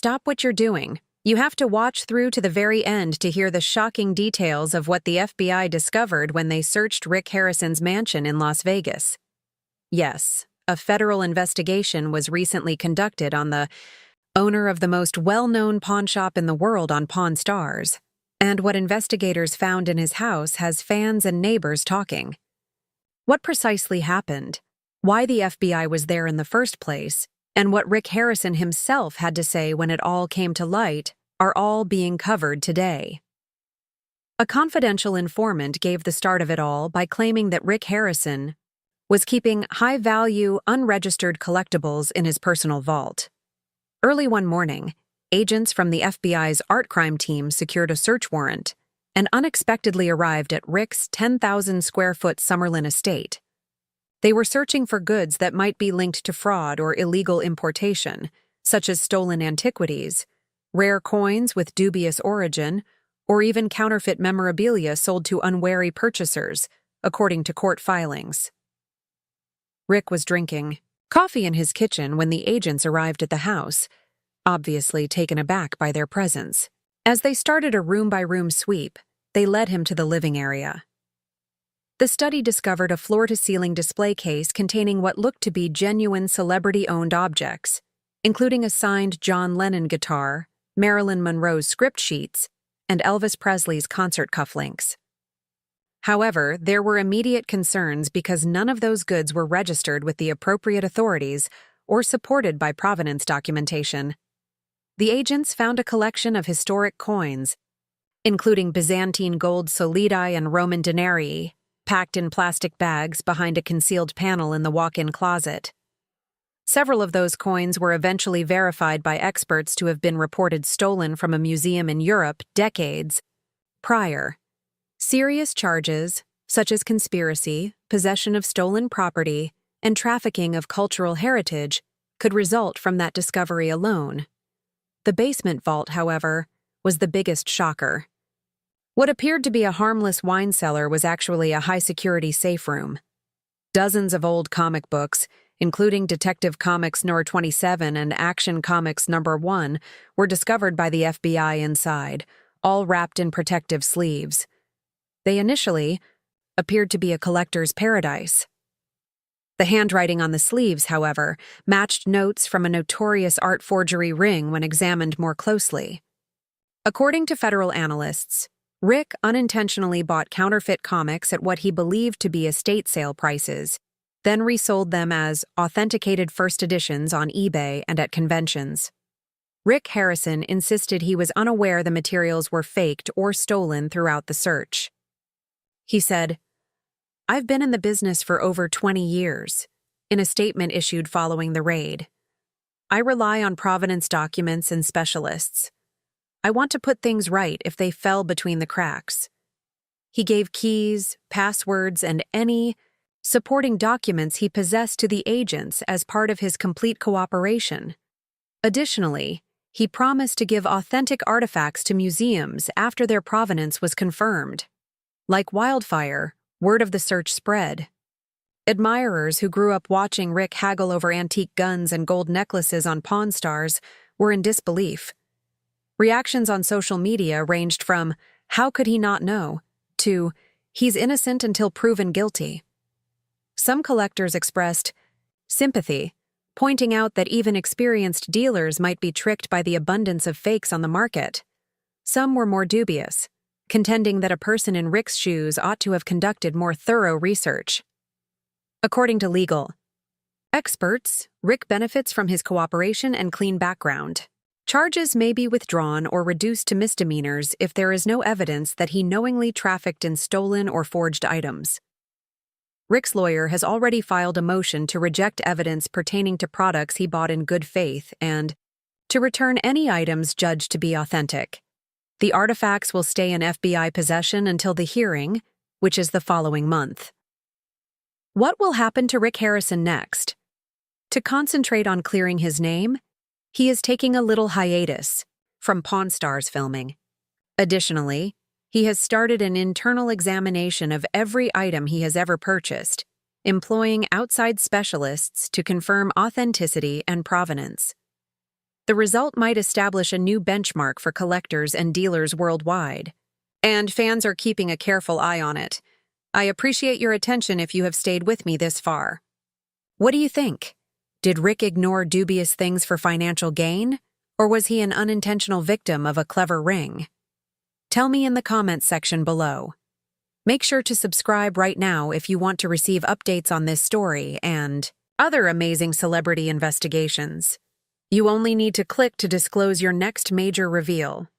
stop what you're doing. You have to watch through to the very end to hear the shocking details of what the FBI discovered when they searched Rick Harrison's mansion in Las Vegas. Yes, a federal investigation was recently conducted on the owner of the most well-known pawn shop in the world on Pawn Stars, and what investigators found in his house has fans and neighbors talking. What precisely happened, why the FBI was there in the first place, and what Rick Harrison himself had to say when it all came to light are all being covered today. A confidential informant gave the start of it all by claiming that Rick Harrison was keeping high-value, unregistered collectibles in his personal vault. Early one morning, agents from the FBI's art crime team secured a search warrant and unexpectedly arrived at Rick's 10,000-square-foot Summerlin estate. They were searching for goods that might be linked to fraud or illegal importation, such as stolen antiquities, rare coins with dubious origin, or even counterfeit memorabilia sold to unwary purchasers, according to court filings. Rick was drinking coffee in his kitchen when the agents arrived at the house, obviously taken aback by their presence. As they started a room-by-room sweep, they led him to the living area. The study discovered a floor-to-ceiling display case containing what looked to be genuine celebrity-owned objects, including a signed John Lennon guitar, Marilyn Monroe's script sheets, and Elvis Presley's concert cufflinks. However, there were immediate concerns because none of those goods were registered with the appropriate authorities or supported by provenance documentation. The agents found a collection of historic coins, including Byzantine gold solidi and Roman denarii, packed in plastic bags behind a concealed panel in the walk-in closet. Several of those coins were eventually verified by experts to have been reported stolen from a museum in Europe decades prior. Serious charges, such as conspiracy, possession of stolen property, and trafficking of cultural heritage, could result from that discovery alone. The basement vault, however, was the biggest shocker. What appeared to be a harmless wine cellar was actually a high-security safe room. Dozens of old comic books, including Detective Comics No. 27 and Action Comics No. 1, were discovered by the FBI inside, all wrapped in protective sleeves. They initially appeared to be a collector's paradise. The handwriting on the sleeves, however, matched notes from a notorious art forgery ring when examined more closely. According to federal analysts, Rick unintentionally bought counterfeit comics at what he believed to be estate sale prices, then resold them as authenticated first editions on eBay and at conventions. Rick Harrison insisted he was unaware the materials were faked or stolen throughout the search. He said, "I've been in the business for over 20 years," in a statement issued following the raid. "I rely on provenance documents and specialists. I want to put things right if they fell between the cracks." He gave keys, passwords, and any supporting documents he possessed to the agents as part of his complete cooperation. Additionally, he promised to give authentic artifacts to museums after their provenance was confirmed. Like wildfire, word of the search spread. Admirers who grew up watching Rick haggle over antique guns and gold necklaces on Pawn Stars were in disbelief. Reactions on social media ranged from, "How could he not know?" to, "He's innocent until proven guilty." Some collectors expressed sympathy, pointing out that even experienced dealers might be tricked by the abundance of fakes on the market. Some were more dubious, contending that a person in Rick's shoes ought to have conducted more thorough research. According to legal experts, Rick benefits from his cooperation and clean background. Charges may be withdrawn or reduced to misdemeanors if there is no evidence that he knowingly trafficked in stolen or forged items. Rick's lawyer has already filed a motion to reject evidence pertaining to products he bought in good faith and to return any items judged to be authentic. The artifacts will stay in FBI possession until the hearing, which is the following month. What will happen to Rick Harrison next? To concentrate on clearing his name, he is taking a little hiatus from Pawn Stars filming. Additionally, he has started an internal examination of every item he has ever purchased, employing outside specialists to confirm authenticity and provenance. The result might establish a new benchmark for collectors and dealers worldwide. And fans are keeping a careful eye on it. I appreciate your attention if you have stayed with me this far. What do you think? Did Rick ignore dubious things for financial gain? Or was he an unintentional victim of a clever ring? Tell me in the comments section below. Make sure to subscribe right now if you want to receive updates on this story and other amazing celebrity investigations. You only need to click to disclose your next major reveal.